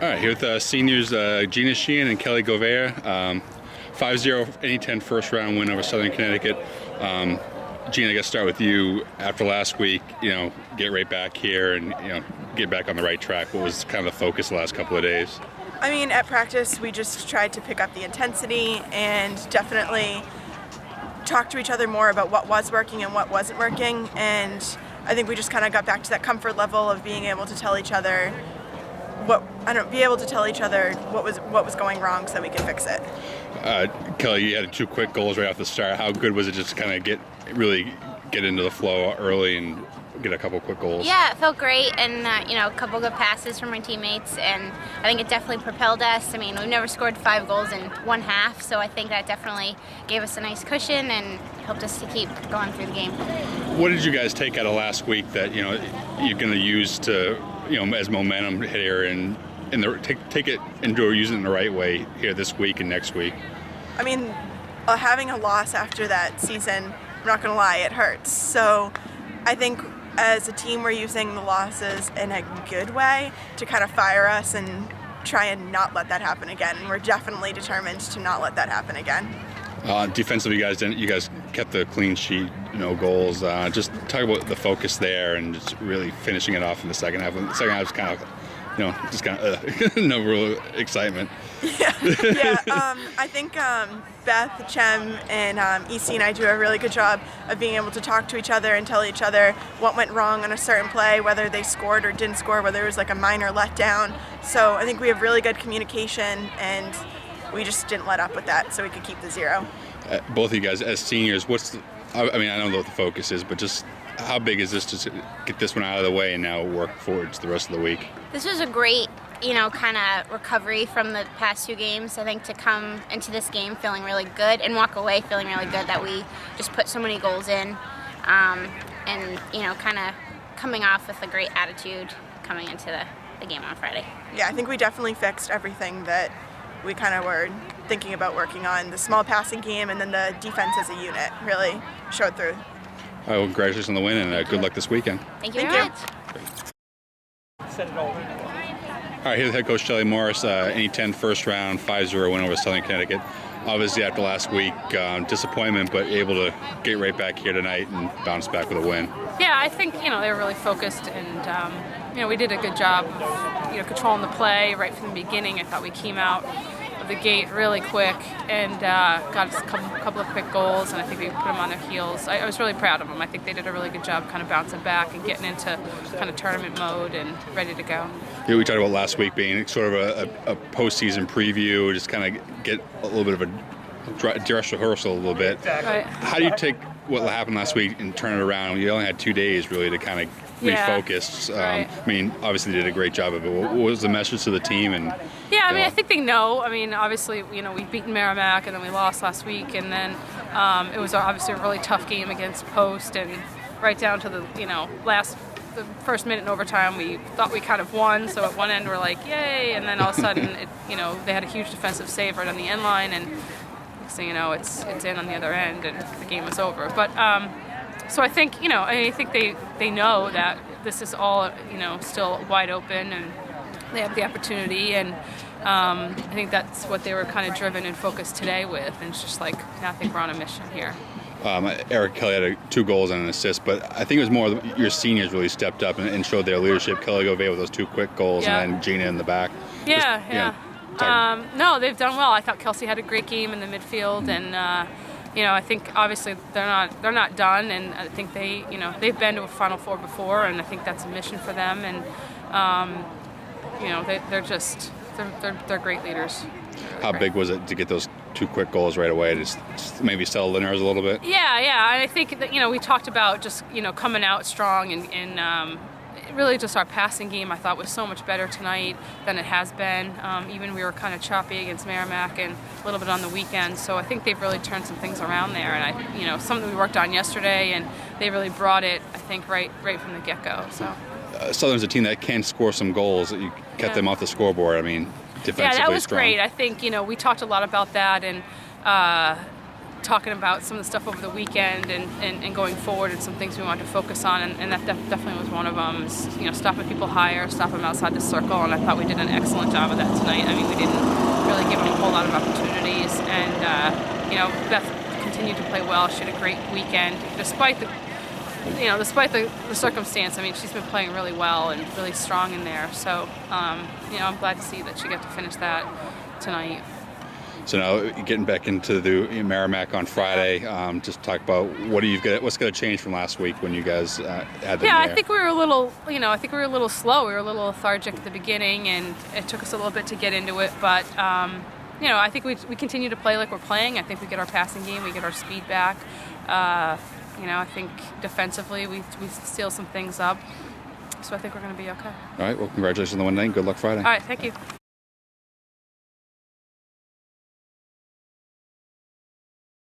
All right, here with seniors Gina Sheehan and Kelly Govea. 5-0 NE10 first round win over Southern Connecticut. Gina, I guess start with you. After last week, get right back here and get back on the right track. What was kind of the focus the last couple of days? I mean, at practice, we just tried to pick up the intensity and definitely talk to each other more about what was working and what wasn't working. And I think we just kind of got back to that comfort level of being able to tell each other what was going wrong so we could fix it. Kelly, you had 2 quick goals right off the start. How good was it just kind of really get into the flow early and get a couple quick goals? Yeah, it felt great, and a couple good passes from my teammates, and I think it definitely propelled us. I mean, we've never scored 5 goals in one half, so I think that definitely gave us a nice cushion and helped us to keep going through the game. What did you guys take out of last week that you're going to use to as momentum here and take it and use it in the right way here this week and next week? I mean, having a loss after that season, I'm not going to lie, it hurts. So I think as a team, we're using the losses in a good way to kind of fire us and try and not let that happen again. And we're definitely determined to not let that happen again. Defensively, you guys kept the clean sheet, no goals. Just talk about the focus there and just really finishing it off in the second half. The second half was kind of, no real excitement. Yeah. I think Beth, Chem, and EC and I do a really good job of being able to talk to each other and tell each other what went wrong on a certain play, whether they scored or didn't score, whether it was like a minor letdown. So I think we have really good communication, and we just didn't let up with that so we could keep the 0. Both of you guys, as seniors, I don't know what the focus is, but just how big is this to get this one out of the way and now work forward to the rest of the week? This was a great, kind of recovery from the past 2 games. I think to come into this game feeling really good and walk away feeling really good that we just put so many goals in, and kind of coming off with a great attitude coming into the game on Friday. Yeah, I think we definitely fixed everything that we kind of were thinking about working on. The small passing game and then the defense as a unit really showed through. All right, well, congratulations on the win and good luck this weekend. Thank you very much. All right, here's head coach Shelley Morris. NE10 first round, 5-0 win over Southern Connecticut. Obviously, after last week, disappointment, but able to get right back here tonight and bounce back with a win. Yeah, I think they were really focused, and we did a good job of controlling the play right from the beginning. I thought we came out of the gate really quick and got a couple of quick goals, and I think we put them on their heels. I was really proud of them. I think they did a really good job kind of bouncing back and getting into kind of tournament mode and ready to go. Yeah, we talked about last week being sort of a postseason preview, just kind of get a little bit of a dress rehearsal a little bit. Right. How do you take what happened last week and turn it around? You only had 2 days really to kind of refocus. Right. I mean, obviously they did a great job of it. What was the message to the team? I think they know. I mean, obviously, we've beaten Merrimack and then we lost last week, and then it was obviously a really tough game against Post, and right down to the the first minute in overtime, we thought we kind of won. So at one end we're like, yay, and then all of a sudden, they had a huge defensive save right on the end line, and next thing you know, it's in on the other end, and the game was over. But so I think I think they know that this is all still wide open, and they have the opportunity, and I think that's what they were kind of driven and focused today with, and it's just like, I think we're on a mission here. Eric Kelly had 2 goals and an assist, but I think it was more your seniors really stepped up and showed their leadership. Kelly Govea with those 2 quick goals, and then Gina in the back. Yeah. No, they've done well. I thought Kelsey had a great game in the midfield, and I think obviously they're not done, and I think they've been to a Final Four before, and I think that's a mission for them, and they're great leaders. How big was it to get those 2 quick goals right away? Just maybe settle the nerves a little bit? Yeah. And I think that, we talked about just, coming out strong, and really just our passing game I thought was so much better tonight than it has been. Even we were kind of choppy against Merrimack and a little bit on the weekend. So I think they've really turned some things around there. And something we worked on yesterday, and they really brought it, I think, right from the get-go. So Southern's a team that can score some goals. You kept them off the scoreboard. I mean, defensively that was strong. great. I think we talked a lot about that, and talking about some of the stuff over the weekend and going forward and some things we wanted to focus on, and that definitely was one of them, is, you know, stopping people higher, stop them outside the circle, and I thought we did an excellent job of that tonight. I mean, we didn't really give them a whole lot of opportunities, and you know, Beth continued to play well. She had a great weekend despite the circumstance. I mean, she's been playing really well and really strong in there, so you know, I'm glad to see that she got to finish that tonight. So now getting back into the Merrimack on Friday, just talk about what's going to change from last week when you guys had them Yeah, there. I think we were a little, you know, slow. We were a little lethargic at the beginning, and it took us a little bit to get into it. But you know, I think we continue to play like we're playing. I think we get our passing game, we get our speed back. You know, I think defensively we steal some things up. So I think we're going to be okay. All right. Well, congratulations on the win tonight. Good luck Friday. All right, thank you.